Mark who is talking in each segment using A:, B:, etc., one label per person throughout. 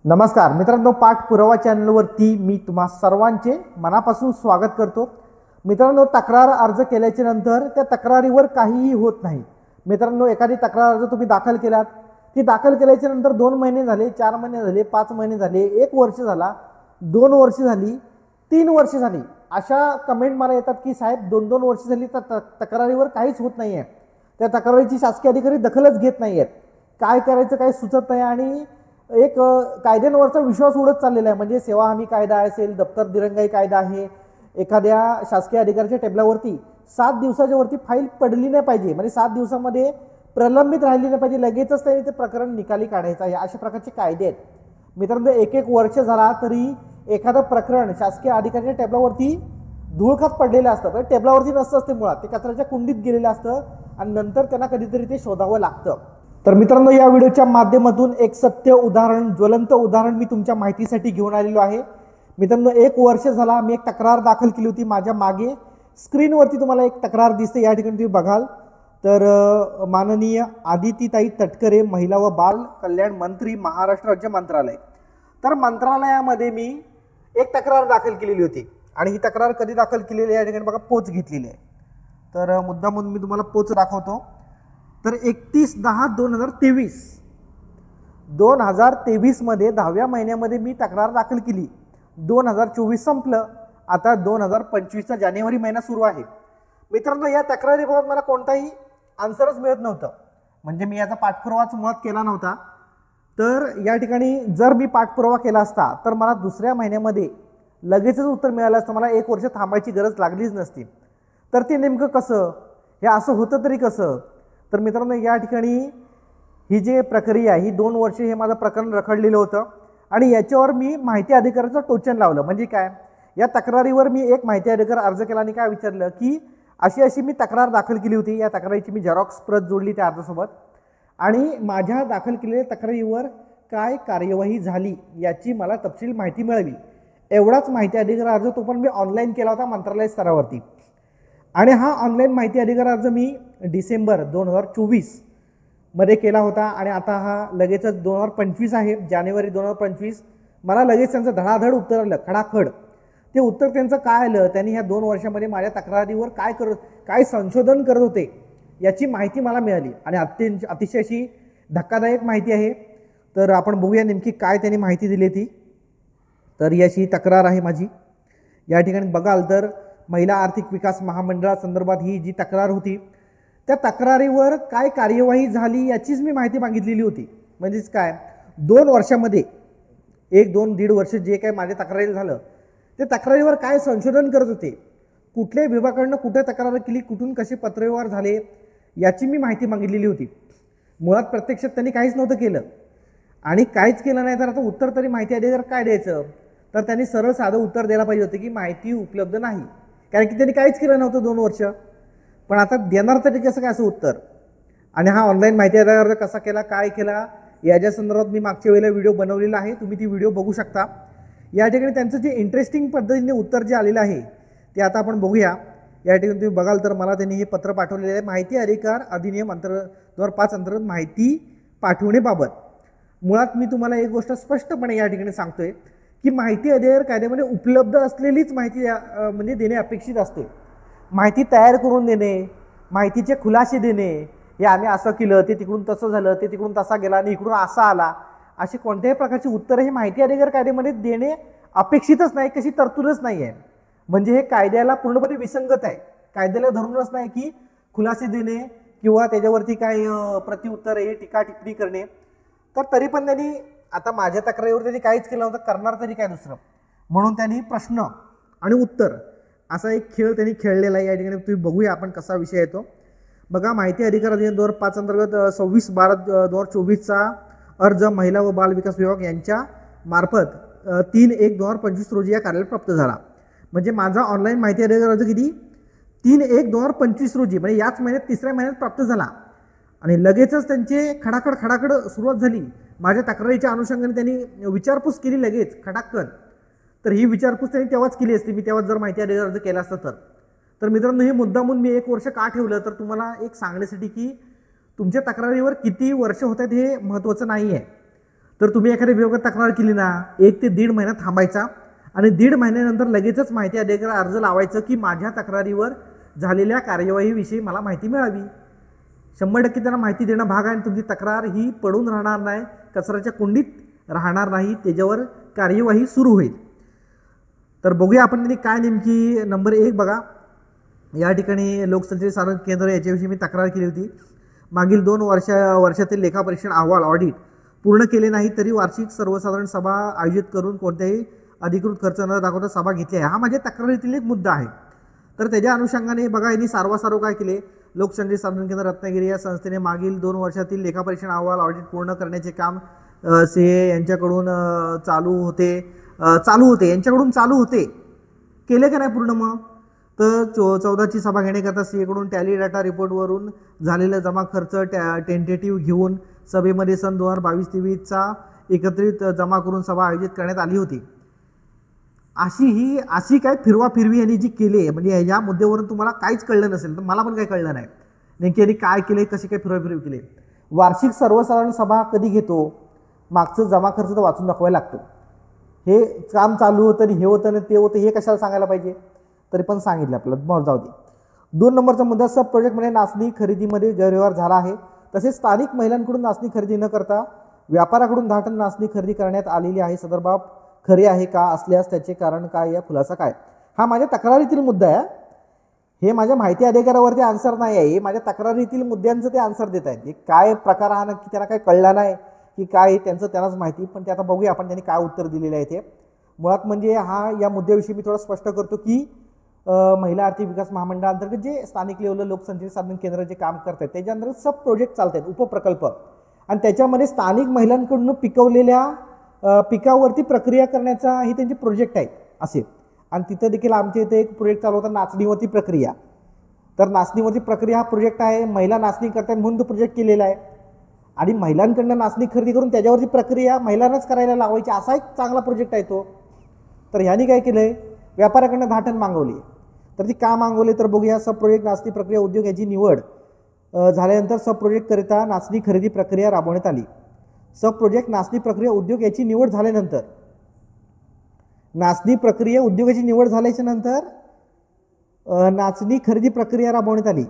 A: नमस्कार मित्रांनो, पाठपुरावा चॅनलवरती मी तुम्हा सर्वांचे मनापासून स्वागत करतो। मित्रांनो, तक्रार अर्ज केल्याच्या नंतर त्या तक्रारीवर काहीही होत नाही। मित्रांनो, एखादी तक्रार अर्ज तुम्ही दाखल केलात, ती दाखल केल्याच्या नंतर 2 महिने झाले, 4 महिने झाले, 5 महिने झाले, 1 वर्ष झाला, 2 वर्ष झाली, 3 वर्ष झाली, अशा कमेंट मला येतात की साहेब 2-2 वर्ष झाली तर तक्रारीवर काहीच होत नाहीये। त्या तक्रारीची शासकीय अधिकारी दखलच घेत नाहीयेत। काय करायचं काय सुचत नाही आणि एक कायद्यांवरचा विश्वास उडत चाललेला आहे। म्हणजे सेवा हमी कायदा असेल, दप्तर दिरंगाई कायदा आहे, एखाद्या शासकीय अधिकाऱ्याच्या टेबलावरती 7 दिवसाच्या वरती फाईल पडली नाही पाहिजे, म्हणजे 7 दिवसामध्ये प्रलंबित राहिली नाही पाहिजे, लगेचच त्यांनी ते प्रकरण निकाली काढायचं आहे, अशा प्रकारचे कायदे आहेत। मित्रांनो, 1-1 वर्ष झाला तरी एखादं प्रकरण शासकीय अधिकाऱ्याच्या टेबलावरती धूळखात पडलेलं असतं, पण टेबलावरती नसतं असते, मुळात ते कचऱ्याच्या कुंडीत गेलेलं असतं आणि नंतर त्यांना कधीतरी ते शोधावं लागतं। तर मित्रांनो, या व्हिडिओच्या माध्यमातून एक सत्य उदाहरण, ज्वलंत उदाहरण मी तुमच्या माहितीसाठी घेऊन आलेलो आहे। मित्रांनो, 1 वर्ष झाला मी एक तक्रार दाखल केली होती। माझ्या मागे स्क्रीनवरती तुम्हाला एक तक्रार दिसते, या ठिकाणी तुम्ही बघाल तर माननीय आदितीताई तटकरे, महिला व बाल कल्याण मंत्री, महाराष्ट्र राज्य मंत्रालय। तर मंत्रालयामध्ये मी एक तक्रार दाखल केलेली होती आणि ही तक्रार कधी दाखल केलेली आहे, या ठिकाणी बघा पोच घेतलेली आहे। तर मुद्दा म्हणून मी तुम्हाला पोच दाखवतो। तर 31/10/2023 मध्ये 10व्या महिन्यामध्ये मी तक्रार दाखल केली। 2024 संपलं, आता 2025चा जानेवारी महिना सुरू आहे। मित्रांनो, या तक्रारीबाबत मला कोणताही आन्सरच मिळत नव्हतं, म्हणजे मी याचा पाठपुरावाच मुळात केला नव्हता। तर या ठिकाणी जर मी पाठपुरावा केला असता तर मला दुसऱ्या महिन्यामध्ये लगेचच उत्तर मिळालं असतं, मला 1 वर्ष थांबायची गरज लागलीच नसती। तर ते नेमकं कसं, हे असं होतं तरी कसं? तर मित्रांनो, या ठिकाणी ही जी प्रक्रिया, ही 2 वर्षे हे माझं प्रकरण रखडलेलं होतं आणि याच्यावर मी माहिती अधिकाराचं टोचन लावलं। म्हणजे काय, या तक्रारीवर मी एक माहिती अधिकार अर्ज केला आणि काय विचारलं की अशी मी तक्रार दाखल केली होती, या तक्रारीची मी झेरॉक्स प्रत जोडली त्या अर्जासोबत आणि माझ्या दाखल केलेल्या तक्रारीवर काय कार्यवाही झाली याची मला तपशील माहिती मिळावी, एवढाच माहिती अधिकार अर्ज तो पण मी ऑनलाईन केला होता मंत्रालय स्तरावरती। आणि हा ऑनलाईन माहिती अधिकार अर्ज मी डिसेंबर 2024 मध्ये केला होता आणि आता हा लगेचच 2025 आहे, जानेवारी 2025 मला लगेच त्यांचं धडाधड उत्तर आलं, खडाखड। ते उत्तर त्यांचं काय आलं, त्यांनी ह्या 2 वर्षामध्ये माझ्या तक्रारीवर काय संशोधन करत होते याची माहिती मला मिळाली आणि अतिशय अशी धक्कादायक माहिती आहे। तर आपण बघूया नेमकी काय त्यांनी माहिती दिली ती। तर याची तक्रार आहे माझी, या ठिकाणी बघाल तर महिला आर्थिक विकास महामंडळासंदर्भात ही जी तक्रार होती, त्या तक्रारीवर काय कार्यवाही झाली याचीच मी माहिती मागितलेली होती। म्हणजेच काय, 2 वर्षामध्ये 1-2-1.5 वर्ष जे काय माझ्या तक्रारीला झालं, ते तक्रारीवर काय संशोधन करत होते, कुठल्या विभागाकडनं कुठे तक्रार केली, कुठून कसे पत्रव्यवहार झाले याची मी माहिती मागितलेली होती। मुळात प्रत्यक्षात त्यांनी काहीच नव्हतं केलं आणि काहीच केलं नाही, तर आता उत्तर तरी माहिती अधिकार काय द्यायचं? तर त्यांनी सरळ साधं उत्तर द्यायला पाहिजे होतं की माहिती उपलब्ध नाही, कारण की त्यांनी काहीच केलं नव्हतं 2 वर्ष। पण आता देणार तरी कसं काय असं उत्तर? आणि हा ऑनलाईन माहिती अधिकार कसा केला, काय केला, याच्या संदर्भात मी मागच्या वेळेला व्हिडिओ बनवलेला आहे, तुम्ही ती व्हिडिओ बघू शकता। या ठिकाणी त्यांचं जे इंटरेस्टिंग पद्धतीने उत्तर जे आलेलं आहे ते आता आपण बघूया। या ठिकाणी तुम्ही बघाल तर मला त्यांनी हे पत्र पाठवलेलं आहे, माहिती अधिकार अधिनियम 2005 अंतर्गत माहिती पाठवण्याबाबत। मुळात मी तुम्हाला एक गोष्ट स्पष्टपणे या ठिकाणी सांगतोय की माहिती अधिकार कायद्यामध्ये उपलब्ध असलेलीच माहिती म्हणजे देणे अपेक्षित असते। माहिती तयार करून देणे, माहितीचे खुलासे देणे, हे आम्ही असं केलं, ते तिकडून तसं झालं, ते तिकडून तसा गेला आणि इकडून असा आला, असे कोणत्याही प्रकारची उत्तरं हे माहिती अधिकार कायद्यामध्ये देणे अपेक्षितच नाही, कशी तरतूदच नाही आहे। म्हणजे हे कायद्याला पूर्णपणे विसंगत आहे, कायद्याला धरूनच नाही की खुलासे देणे किंवा त्याच्यावरती काय प्रतिउत्तर हे टीका टिप्पणी करणे। तर तरी पण त्यांनी आता माझ्या तक्रारीवर त्यांनी काहीच केलं नव्हतं, करणार तरी काय दुसरं, म्हणून त्यांनी प्रश्न आणि उत्तर असा एक खेळ त्यांनी खेळलेला आहे। या ठिकाणी तुम्ही बघूया आपण कसा विषय येतो। बघा, माहिती अधिकार अधिनियम 2005 अंतर्गत 26/12/2024चा अर्ज महिला व बाल विकास विभाग यांच्या मार्फत 3/1/2025 रोजी या कार्यालयात प्राप्त झाला। म्हणजे माझा ऑनलाईन माहिती अधिकार अर्ज किती 3/1/2025 रोजी, म्हणजे याच महिन्यात 3ऱ्या महिन्यात प्राप्त झाला आणि लगेचच त्यांचे खडाखड सुरुवात झाली। माझ्या तक्रारीच्या अनुषंगाने त्यांनी विचारपूस केली लगेच खडाखड। तर ही विचारपूस त्यांनी तेव्हाच केली असती, मी तेव्हाच जर माहिती अधिकार अर्ज केला असता तर मित्रांनो, हे मुद्दा म्हणून मी 1 वर्ष का ठेवलं, तर तुम्हाला एक सांगण्यासाठी की तुमच्या तक्रारीवर किती वर्ष होत आहेत हे महत्त्वाचं नाही आहे। तर तुम्ही एखाद्या विभागात तक्रार केली ना, 1 ते 1.5 महिना थांबायचा आणि 1.5 महिन्यानंतर लगेचच माहिती अधिकाऱ्याला अर्ज लावायचं की माझ्या तक्रारीवर झालेल्या कार्यवाहीविषयी मला माहिती मिळावी. 100% त्यांना माहिती देणं भाग आहे. तुमची तक्रार ही पडून राहणार नाही, कचऱ्याच्या कुंडीत राहणार नाही, त्याच्यावर कार्यवाही सुरू होईल. तर बघूया आपण त्यांनी काय नेमकी. नंबर 1 बघा, या ठिकाणी लोकसंचालित सार्वजनिक केंद्र याच्याविषयी मी तक्रार केली होती. मागील 2 वर्षातील लेखापरीक्षण अहवाल ऑडिट पूर्ण केले नाही तरी वार्षिक सर्वसाधारण सभा आयोजित करून कोणत्याही अधिकृत खर्च न दाखवता सभा घेतली आहे. हा माझ्या तक्रारीतील एक मुद्दा आहे. तर त्याच्या अनुषंगाने बघा, यांनी सारवासारव काय केले. लोकसंचालित सार्वजनिक केंद्र रत्नागिरी या संस्थेने मागील 2 वर्षातील लेखापरीक्षण अहवाल ऑडिट पूर्ण करण्याचे काम सीए यांच्याकडून चालू होते यांच्याकडून चालू होते, केले का नाही पूर्ण. मग तर 14ची सभा घेण्याकरता सीएकडून टॅली डाटा रिपोर्टवरून झालेला जमा खर्च टेंटेटिव्ह घेऊन सभेमध्ये सन 2022-23चा एकत्रित जमा करून सभा आयोजित करण्यात आली होती. अशी काय फिरवाफिरवी यांनी जी केली, म्हणजे या मुद्द्यावरून तुम्हाला काहीच कळलं नसेल तर मला पण काही कळलं नाही नेमकी यांनी काय केले, कशी काय फिरवाफिरवी केली. वार्षिक सर्वसाधारण सभा कधी घेतो, मागचं जमा खर्च तर वाचून दाखवायला लागतो. हे काम चालू होतं आणि हे होतं आणि ते होतं, हे कशाला सांगायला पाहिजे, तरी पण सांगितलं आपल्याला. मग जाऊ दे. 2 नंबरचा मुद्दा, सब प्रोजेक्टमध्ये नाचणी खरेदीमध्ये गैरव्यवहार झाला आहे. तसेच स्थानिक महिलांकडून नाचणी खरेदी न करता व्यापाऱ्याकडून 10 टन नाचणी खरेदी करण्यात आलेली आहे. सदर बाब खरे आहे का, असल्यास त्याचे कारण काय, या खुलासा काय. हा माझ्या तक्रारीतील मुद्दा आहे. हे माझ्या माहिती अधिकारावरती आन्सर नाही आहे, हे माझ्या तक्रारीतील मुद्द्यांचं ते आन्सर देत आहेत. हे काय प्रकार हा नक्की त्यांना काय कळला नाही की काय, त्यांचं त्यांनाच माहिती. पण ते आता बघूया आपण त्यांनी काय उत्तर दिलेलं आहे ते. मुळात म्हणजे या मुद्द्याविषयी मी थोडं स्पष्ट करतो की महिला आर्थिक विकास महामंडळाअंतर्गत जे स्थानिक लेवलला लोकसंचालित सार्वजनिक केंद्र जे काम करतात त्याच्या अंतर्गत सब प्रोजेक्ट चालत आहेत, उपप्रकल्प, आणि त्याच्यामध्ये स्थानिक महिलांकडून पिकवलेल्या पिकावरती प्रक्रिया करण्याचा ही त्यांचे प्रोजेक्ट आहेत असे. आणि तिथं देखील आमच्या इथे एक प्रोजेक्ट चालू होता, नाचणीवरती प्रक्रिया. तर नाचणीवरती प्रक्रिया हा प्रोजेक्ट आहे, महिला नाचणी करतात म्हणून तो प्रोजेक्ट केलेला आहे. आणि महिलांकडनं नाचणी खरेदी करून त्याच्यावरती प्रक्रिया महिलांनाच करायला लावायची, असा एक चांगला प्रोजेक्ट आहे तो. तर ह्यांनी काय केलं आहे, व्यापाऱ्याकडनं 10 टन मागवली. तर ती का मागवले तर बघूया. सब प्रोजेक्ट नाचणी प्रक्रिया उद्योग याची निवड झाल्यानंतर सब प्रोजेक्टकरिता नाचणी खरेदी प्रक्रिया राबवण्यात आली. सब प्रोजेक्ट नाचणी प्रक्रिया उद्योग याची निवड झाल्यानंतर, नाचणी प्रक्रिया उद्योगाची निवड झाल्याच्या नंतर नाचणी खरेदी प्रक्रिया राबवण्यात आली.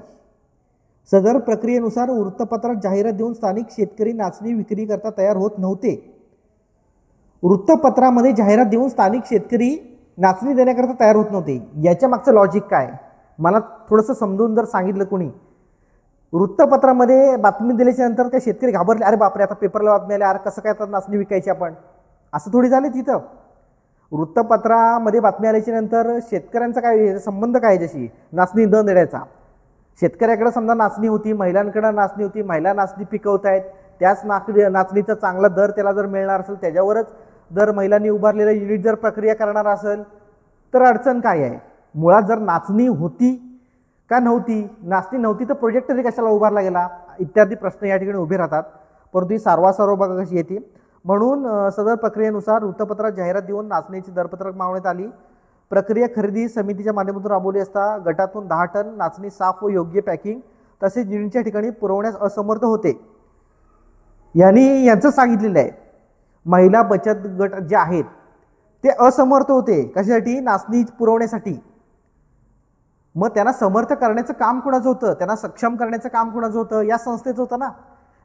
A: सदर प्रक्रियेनुसार वृत्तपत्रात जाहिरात देऊन स्थानिक शेतकरी नाचणी विक्री करता तयार होत नव्हते. वृत्तपत्रामध्ये जाहिरात देऊन स्थानिक शेतकरी नाचणी देण्याकरता तयार होत नव्हते. याच्या मागचं लॉजिक काय मला थोडंसं समजून जर सांगितलं कोणी. वृत्तपत्रामध्ये बातमी दिल्याच्या नंतर काय शेतकरी घाबरले, अरे बापरे आता पेपरला बातमी आल्या, अरे कसं काय तर नाचणी विकायची आपण, असं थोडी झाले. तिथं वृत्तपत्रामध्ये बातमी आल्याच्या नंतर शेतकऱ्यांचा काय संबंध काय जशी नाचणी दर देण्याचा. शेतकऱ्याकडे समजा नाचणी होती, महिलांकडे नाचणी होती, महिला नाचणी पिकवत आहेत, त्याच नाचणीचा चांगला दर त्याला जर मिळणार असेल, त्याच्यावरच जर महिलांनी उभारलेलं युनिट जर प्रक्रिया करणार असेल तर अडचण काय आहे. मुळात जर नाचणी होती का नव्हती, नाचणी नव्हती तर प्रोजेक्ट तरी कशाला उभारला गेला, इत्यादी प्रश्न या ठिकाणी उभे राहतात. परंतु ही सारवासारव बघा कशी येते. म्हणून सदर प्रक्रियेनुसार वृत्तपत्रात जाहिरात देऊन नाचणीची दरपत्रक मागवण्यात आली. प्रक्रिया खरेदी समितीच्या माध्यमातून राबवली असता गटातून 10 टन नाचणी साफ व योग्य पॅकिंग तसेच युनिटच्या ठिकाणी पुरवण्यास असमर्थ होते. यांचं सांगितलेलं आहे. महिला बचत गट जे आहेत ते असमर्थ होते कशासाठी, नाचणी पुरवण्यासाठी. मग त्यांना समर्थ करण्याचं काम कुणाचं होतं, त्यांना सक्षम करण्याचं काम कुणाचं होतं, या संस्थेचं होतं ना.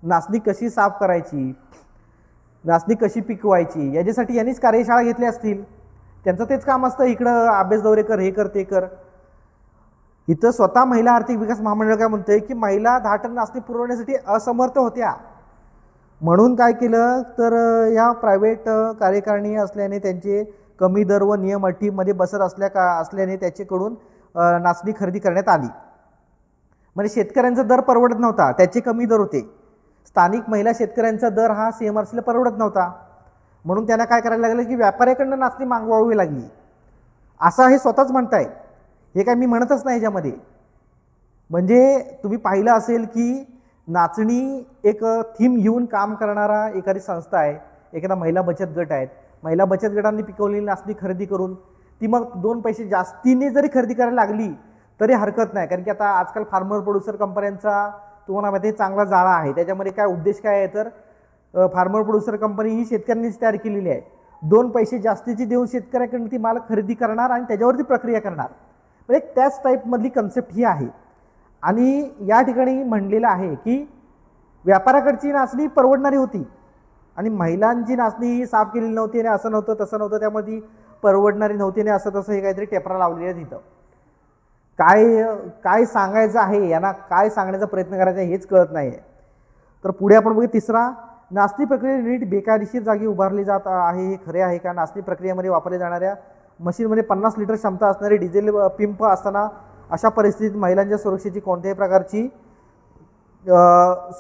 A: नाचणी कशी साफ करायची, नाचणी कशी पिकवायची, याच्यासाठी यांनीच कार्यशाळा घेतल्या असतील. त्यांचं तेच काम असतं, इकडं अभ्यास दौरे कर, हे कर ते कर. इथं स्वतः महिला आर्थिक विकास महामंडळ काय म्हणतंय की महिला 10 टन नाचणी पुरवण्यासाठी असमर्थ होत्या. म्हणून काय केलं तर या प्रायव्हेट कार्यकारिणी असल्याने त्यांचे कमी दर व नियम अटीमध्ये बसत असल्याने त्याच्याकडून नाचणी खरेदी करण्यात आली. म्हणजे शेतकऱ्यांचा दर परवडत नव्हता, त्याचे कमी दर होते. स्थानिक महिला शेतकऱ्यांचा दर हा CMRCला परवडत नव्हता. म्हणून त्यांना काय करायला लागलं की व्यापाऱ्याकडनं नाचणी मागवावी लागली, असं हे स्वतःच म्हणताय. हे काय मी म्हणतच नाही याच्यामध्ये. म्हणजे तुम्ही पाहिलं असेल की नाचणी एक थीम घेऊन काम करणारा एखादी संस्था आहे, एखादा महिला बचत गट आहेत. महिला बचत गटांनी पिकवलेली नाचणी खरेदी करून ती मग 2 पैसे जास्तीने जरी खरेदी करायला लागली तरी हरकत नाही. कारण की आता आजकाल फार्मर प्रोड्युसर कंपन्यांचा तुम्हाला माहिती आहे चांगला जाळा आहे. त्याच्यामध्ये काय उद्देश काय आहे तर फार्मर प्रोड्युसर कंपनी ही शेतकऱ्यांनीच तयार केलेली आहे. 2 पैसे जास्तीचे देऊन शेतकऱ्याकडून ती माल खरेदी करणार आणि त्याच्यावरती प्रक्रिया करणार. म्हणजे त्याच टाईपमधली कन्सेप्ट ही आहे. आणि या ठिकाणी म्हणलेलं आहे की व्यापाऱ्याकडची नाचणी परवडणारी होती आणि महिलांची नाचणी ही साफ केलेली नव्हती आणि असं नव्हतं तसं नव्हतं, त्यामुळे ती परवडणारी नव्हती आणि असं तसं हे काहीतरी टेपरा लावलेलं आहे तिथं. काय सांगायचं आहे यांना, काय सांगण्याचा प्रयत्न करायचा हेच कळत नाही आहे. तर पुढे आपण बघू तिसरा, नाचणी प्रक्रिया युनिट बेकायदेशीर जागी उभारली जात आहे, हे खरे आहे का? नाचणी प्रक्रियेमध्ये वापरल्या जाणाऱ्या मशीनमध्ये 50 लिटर क्षमता असणारे डिझेल पिंप असताना अशा परिस्थितीत महिलांच्या सुरक्षेची कोणत्याही प्रकारची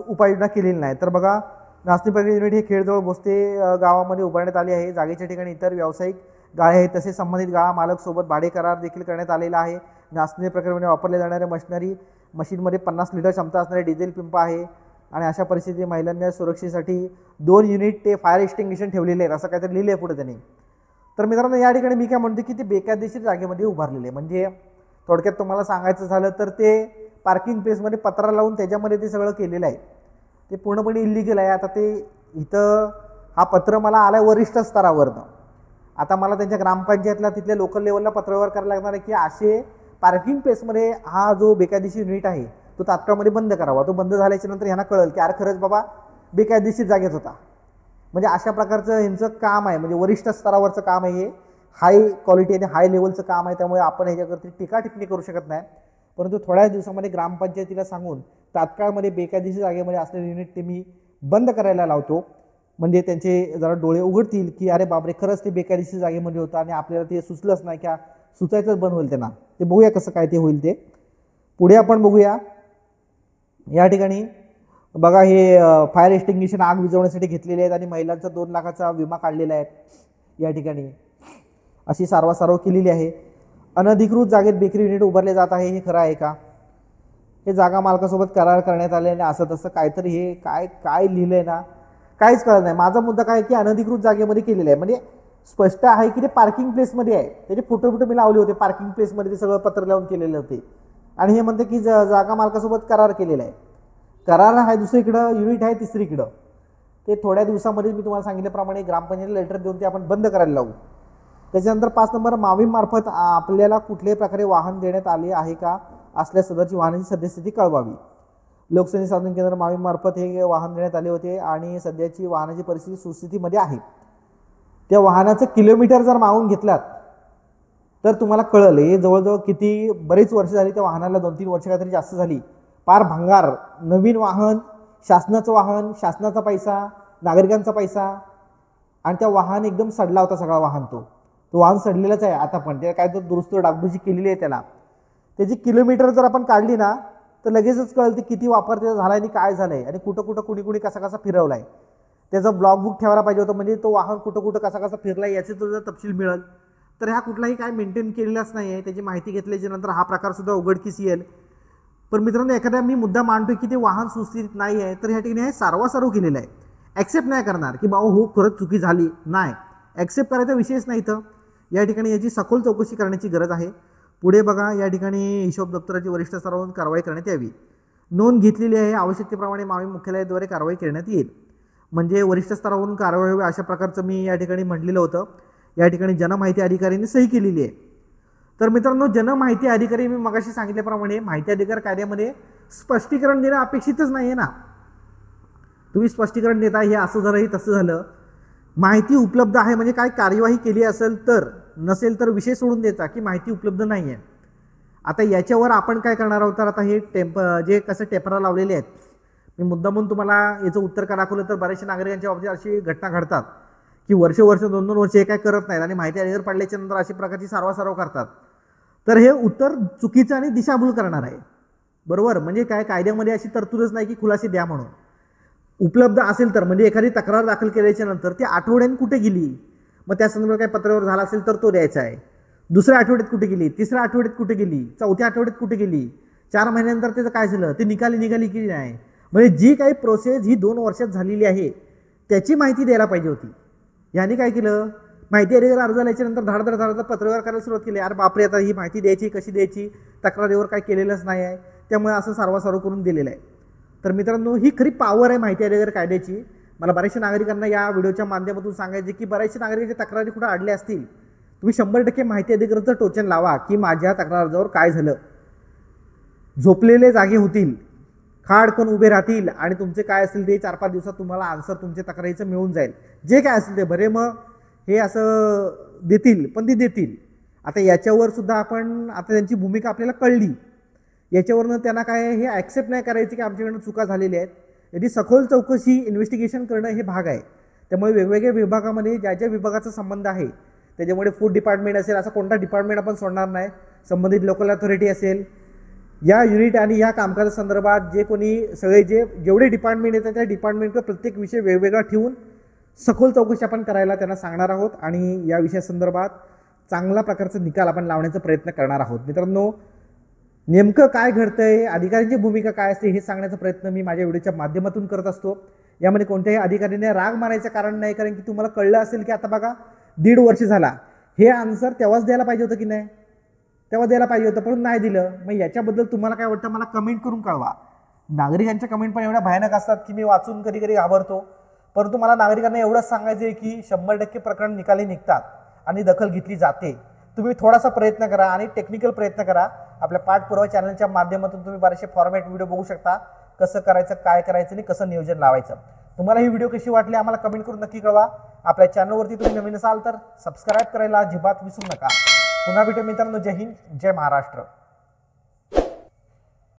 A: उपाययोजना केलेली नाही. तर बघा, नाचणी प्रक्रिया युनिट हे खेडजवळ बोस्ते गावामध्ये उभारण्यात आले आहे. जागेच्या ठिकाणी इतर व्यावसायिक गाळे आहेत, तसेच संबंधित गाळा मालक सोबत भाडे करार देखील करण्यात आलेला आहे. नाचणी प्रक्रियेमध्ये वापरल्या जाणाऱ्या मशीनमध्ये 50 लिटर क्षमता असणारे डिझेल पिंप आहे आणि अशा परिस्थितीत महिलांच्या सुरक्षेसाठी 2 युनिट ते फायर एक्सटिंग्विशन ठेवलेले आहेत, असं काहीतरी लिहिलं आहे पुढे त्यांनी. तर मित्रांनो, या ठिकाणी मी काय म्हणते की ते बेकायदेशीर जागेमध्ये उभारलेले, म्हणजे थोडक्यात तुम्हाला सांगायचं झालं तर ते पार्किंग प्लेसमध्ये पत्रा लावून त्याच्यामध्ये ते सगळं केलेलं आहे. ते पूर्णपणे इल्लिगल आहे. आता ते इथं हा पत्र मला आला आहे वरिष्ठ स्तरावरनं. आता मला त्यांच्या ग्रामपंचायतला तिथल्या लोकल लेवलला पत्रव्यवहार करायला लागणार आहे की असे पार्किंग प्लेसमध्ये हा जो बेकायदेशीर युनिट आहे तो तात्काळमध्ये बंद करावा. तो बंद झाल्याच्या नंतर यांना कळेल की अरे खरंच बाबा बेकायदेशीर जागेत होता. म्हणजे अशा प्रकारचं यांचं काम आहे, म्हणजे वरिष्ठ स्तरावरचं काम आहे, हे हाय क्वालिटी आणि हाय लेवलचं काम आहे. त्यामुळे आपण ह्याच्यावरती टीका टिप्पणी करू शकत नाही. परंतु थोड्या दिवसामध्ये ग्रामपंचायतीला सांगून तात्काळमध्ये बेकायदेशीर जागेमध्ये असलेले युनिट ते मी बंद करायला लावतो. म्हणजे त्यांचे जरा डोळे उघडतील की अरे बापरे खरंच ते बेकायदेशीर जागेमध्ये होतं आणि आपल्याला ते सुचलंच नाही, की सुचायचंच बंद होईल त्यांना. ते बघूया कसं काय ते होईल. ते पुढे आपण बघूया. या ठिकाणी बघा, हे फायर एक्सटिंग्विशन आग विझवण्यासाठी घेतलेले आहेत आणि महिलांचा 2 लाखाचा विमा काढलेला आहे. या ठिकाणी अशी सारवासारव केलेली आहे. अनधिकृत जागेत बेकरी युनिट उभारले जात आहे, हे खरं आहे का? हे जागा मालकासोबत करार करण्यात आले आणि असं तसं काहीतरी हे काय लिहिलं आहे ना, काहीच कळत नाही. माझा मुद्दा काय की अनधिकृत जागेमध्ये केलेलं आहे, म्हणजे स्पष्ट आहे की ते पार्किंग प्लेसमध्ये आहे. त्याचे फोटो मी लावले होते, पार्किंग प्लेसमध्ये ते सगळं पत्र लावून केलेलं होते. आणि हे म्हणते की जागा मालकासोबत करार केलेला आहे. करार आहे दुसरीकडं, युनिट आहे तिसरीकडं. ते थोड्या दिवसामध्ये मी तुम्हाला सांगितल्याप्रमाणे ग्रामपंचायतीला लेटर देऊन ते आपण बंद करायला लावू. त्याच्यानंतर 5 नंबर, मार्फत आपल्याला कुठल्याही प्रकारे वाहन देण्यात आले आहे का? असल्यास सदरची वाहनाची सद्यस्थिती कळवावी. लोकसंधी साधन केंद्र मार्फत हे वाहन देण्यात आले होते आणि सध्याची वाहनाची परिस्थिती सुस्थितीमध्ये आहे. त्या वाहनाचं किलोमीटर जर मागून घेतलात तर तुम्हाला कळलं हे जवळजवळ किती बरेच वर्ष झाली त्या वाहनाला, 2-3 वर्ष काहीतरी जास्त झाली. पार भंगार, नवीन वाहन, शासनाचं वाहन, शासनाचा पैसा, नागरिकांचा पैसा, आणि त्या वाहन एकदम सडला होता सगळा वाहन. तो वाहन सडलेलाच आहे आता पण. ते काय तर दुरुस्त डागडुजी केलेली आहे त्याला. त्याची किलोमीटर जर आपण काढली ना तर लगेचच कळतं किती वापर त्याचा झाला आणि काय झालं आहे आणि कुठं कुणी कसा फिरवला आहे. त्याचं ब्लॉग बुक ठेवायला पाहिजे होतं, म्हणजे तो वाहन कुठं कसा फिरला याचे तुझा तपशील मिळेल. तर ह्या कुठलाही काय मेंटेन केलेलाच नाही आहे. त्याची माहिती घेतल्याच्या नंतर हा प्रकारसुद्धा उघडकीस येईल. पण मित्रांनो, एखादा मी मुद्दा मांडतो की ते वाहन सुस्थितीत नाही आहे तर ह्या ठिकाणी हे सारवासारव केलेलं आहे. ॲक्सेप्ट नाही करणार की बाबा हो खरंच चुकी झाली, नाही ॲक्सेप्ट करायचा विषयच नाही. तर या ठिकाणी याची सखोल चौकशी करण्याची गरज आहे. पुढे बघा, या ठिकाणी हिशोब दप्तराची वरिष्ठ स्तरावरून कारवाई करण्यात यावी. नोंद घेतलेली आहे, आवश्यकतेप्रमाणे मावी मुख्यालयाद्वारे कारवाई करण्यात येईल. म्हणजे वरिष्ठ स्तरावरून कारवाई व्हावी अशा प्रकारचं मी या ठिकाणी म्हटलेलं होतं. या ठिकाणी जनमाहिती अधिकाऱ्यांनी सही केलेली आहे. तर मित्रांनो, जनमाहिती अधिकारी मी मगाशी सांगितल्याप्रमाणे माहिती अधिकार कायद्यामध्ये स्पष्टीकरण देणं अपेक्षितच नाही आहे ना. तुम्ही स्पष्टीकरण देता हे असं झालं हे तसं झालं. माहिती उपलब्ध आहे म्हणजे काय कार्यवाही केली असेल तर, नसेल तर विषय सोडून द्यायचा की माहिती उपलब्ध नाही आहे. आता याच्यावर आपण काय करणार आहोत, तर आता हे जे कसं टेपरा लावलेले आहेत, मी मुद्दामून तुम्हाला याचं उत्तर का दाखवलं तर बऱ्याचशा नागरिकांच्या बाबतीत अशी घटना घडतात की वर्ष 2-2 वर्ष हे काय करत नाहीत आणि माहिती अधिकार पडल्याच्या नंतर अशी प्रकारची सारवासारव करतात. तर हे उत्तर चुकीचं आणि दिशाभूल करणार आहे. बरोबर, म्हणजे काय कायद्यामध्ये अशी तरतूदच नाही की खुलासे द्या म्हणून. उपलब्ध असेल तर, म्हणजे एखादी तक्रार दाखल केल्याच्या नंतर ती आठवड्याने कुठे गेली, मग त्या संदर्भात काही पत्रावर झाला असेल तर तो द्यायचा आहे. दुसऱ्या आठवड्यात कुठे गेली, तिसऱ्या आठवड्यात कुठे गेली, चौथ्या आठवड्यात कुठे गेली, 4 महिन्यानंतर त्याचं काय झालं, ते निघाली की नाही. म्हणजे जी काही प्रोसेस ही 2 वर्षात झालेली आहे त्याची माहिती द्यायला पाहिजे होती. यांनी काय केलं, माहिती अधिकार अर्ज झाल्याच्या नंतर धाडधड पत्रव्यवहार करायला सुरुवात केली. अरे बापरे, आता ही माहिती द्यायची कशी द्यायची, तक्रारीवर काय केलेलंच नाही आहे, त्यामुळे असं सारवासारव करून दिलेलं आहे. तर मित्रांनो, ही खरी पॉवर आहे माहिती अधिकार कायद्याची. मला बऱ्याचशा नागरिकांना या व्हिडिओच्या माध्यमातून सांगायचे की बऱ्याचशा नागरिकांच्या तक्रारी कुठे अडल्या असतील, तुम्ही 100% माहिती अधिकाराचं टोचन लावा की माझ्या तक्रारदारावर काय झालं. झोपलेले जागे होतील, खाडकन उभे राहतील आणि तुमचे काय असेल ते 4-5 दिवसात तुम्हाला आन्सर तुमच्या तक्रारीचं मिळून जाईल. जे काय असेल ते बरे मग हे असं देतील, पण ते देतील. आता याच्यावर सुद्धा आपण आता त्यांची भूमिका आपल्याला कळली. याच्यावरनं त्यांना काय हे ॲक्सेप्ट नाही करायचं की आमच्याकडून चुका झालेल्या आहेत. याची सखोल चौकशी इन्व्हेस्टिगेशन करणं हे भाग आहे. त्यामुळे वेगवेगळ्या विभागामध्ये ज्या ज्या विभागाचा संबंध आहे, त्याच्यामुळे फूड डिपार्टमेंट असेल, असा कोणता डिपार्टमेंट आपण सोडणार नाही. संबंधित लोकल अथॉरिटी असेल, या युनिट आणि या कामकाजासंदर्भात जे कोणी सगळे जेवढे डिपार्टमेंट येतात त्या डिपार्टमेंटवर प्रत्येक विषय वेगवेगळा ठेवून सखोल चौकशी आपण करायला त्यांना सांगणार आहोत आणि या विषयासंदर्भात चांगला प्रकारचा निकाल आपण लावण्याचा प्रयत्न करणार आहोत. मित्रांनो, नेमकं काय घडतंय, अधिकाऱ्यांची भूमिका काय असते हे सांगण्याचा प्रयत्न मी माझ्या व्हिडिओच्या माध्यमातून करत असतो. यामध्ये कोणत्याही अधिकाऱ्याने राग मानायचं कारण नाही, कारण की तुम्हाला कळलं असेल की आता बघा 1.5 वर्ष झाला, हे आन्सर तेव्हाच द्यायला पाहिजे होतं की नाही, तेव्हा द्यायला पाहिजे होतं पण नाही दिलं. मग याच्याबद्दल तुम्हाला काय वाटतं मला कमेंट करून कळवा. नागरिकांच्या कमेंट पण एवढ्या भयानक असतात की मी वाचून कधी कधी घाबरतो. परंतु मला नागरिकांना एवढंच सांगायचं आहे की 100% प्रकरण निकाली निघतात आणि दखल घेतली जाते. तुम्ही थोडासा प्रयत्न करा आणि टेक्निकल प्रयत्न करा. आपल्या पाठपुरावा चॅनलच्या माध्यमातून तुम्ही बरेचसे फॉर्मॅट व्हिडिओ बघू शकता, कसं करायचं, काय करायचं आणि कसं नियोजन लावायचं. तुम्हाला ही व्हिडिओ कशी वाटली आम्हाला कमेंट करून नक्की कळवा. आपल्या चॅनलवरती तुम्ही नवीन असाल तर सबस्क्राईब करायला अजिबात विसरू नका. पुन्हा भेटू मित्रांनो. जय हिंद, जय महाराष्ट्र.